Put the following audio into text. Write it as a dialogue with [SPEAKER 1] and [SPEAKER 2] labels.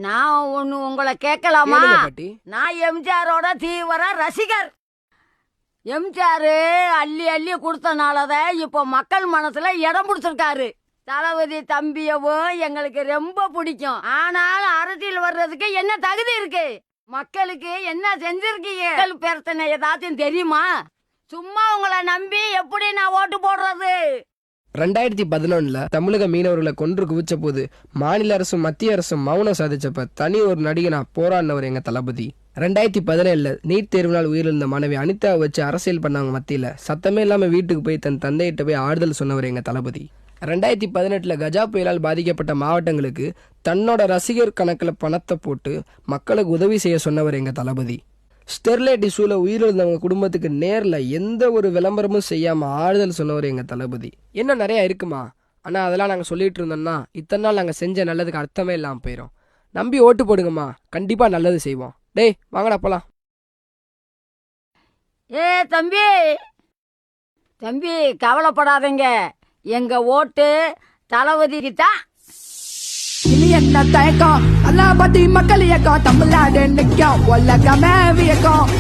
[SPEAKER 1] நான் ஒண்ணு உங்களை கேட்கலாமா? நான் எம்ஜிஆரோட தீவிர ரசிகர். எம்ஜிஆர் அள்ளி அள்ளி கொடுத்தனாலதான் இப்போ மக்கள் மனசுல இடம் பிடிச்சிருக்காரு. தளபதி தம்பியவும் எங்களுக்கு ரொம்ப பிடிக்கும். ஆனாலும் அரசியல் வர்றதுக்கு என்ன தகுதி இருக்கு? மக்களுக்கு என்ன செஞ்சிருக்கீங்க? மக்கள் பிரச்சனை ஏதாச்சும் தெரியுமா? சும்மா உங்களை நம்பி எப்படி நான் ஓட்டு போடுறது?
[SPEAKER 2] 2011 தமிழக மீனவர்களை கொன்று குவிச்ச போது மாநில அரசும் மத்திய அரசும் மௌனம் சாதிச்சப்ப தனி ஒரு நடிகனா போராடினவர் எங்க தளபதி. 2017 நீட் தேர்வினால் உயிரிழந்த மாணவி அனிதாவை வச்சு அரசியல் பண்ணவங்க மத்தியில சத்தமே இல்லாம வீட்டுக்கு போய் தன் தந்தையிட்ட போய் ஆறுதல் சொன்னவர் எங்க தளபதி. 2018 கஜா புயலால் பாதிக்கப்பட்ட மாவட்டங்களுக்கு தன்னோட ரசிகர் கணக்கில் பணத்தை போட்டு மக்களுக்கு உதவி செய்ய சொன்னவர் எங்க தளபதி. ஸ்டெர்லைட் இஷ்யூல உயிரிழந்தவங்க குடும்பத்துக்கு நேரில் எந்த ஒரு விளம்பரமும் செய்யாம ஆறுதல் சொன்னவர் எங்க தளபதி. இன்னும் நிறைய இருக்குமா? ஆனா அதெல்லாம் நாங்க சொல்லிட்டு இருந்தோம்னா இத்தனை நாள் நாங்க செஞ்ச நல்லதுக்கு அர்த்தமே இல்லாம போயிடும். நம்பி ஓட்டு போடுங்கம்மா, கண்டிப்பா நல்லது செய்வோம். டேய் வாங்கடா போலாம்.
[SPEAKER 1] ஏ தம்பி தம்பி கவலைப்படாதீங்க, எங்க ஓட்டு தளபதிக்கு தான்.
[SPEAKER 3] இனி என்ன தயக்கம்? அல்லாபதி மக்கள் இயக்கம் தமிழ்நாடு நிற்கும் உலகமே வியக்கம்.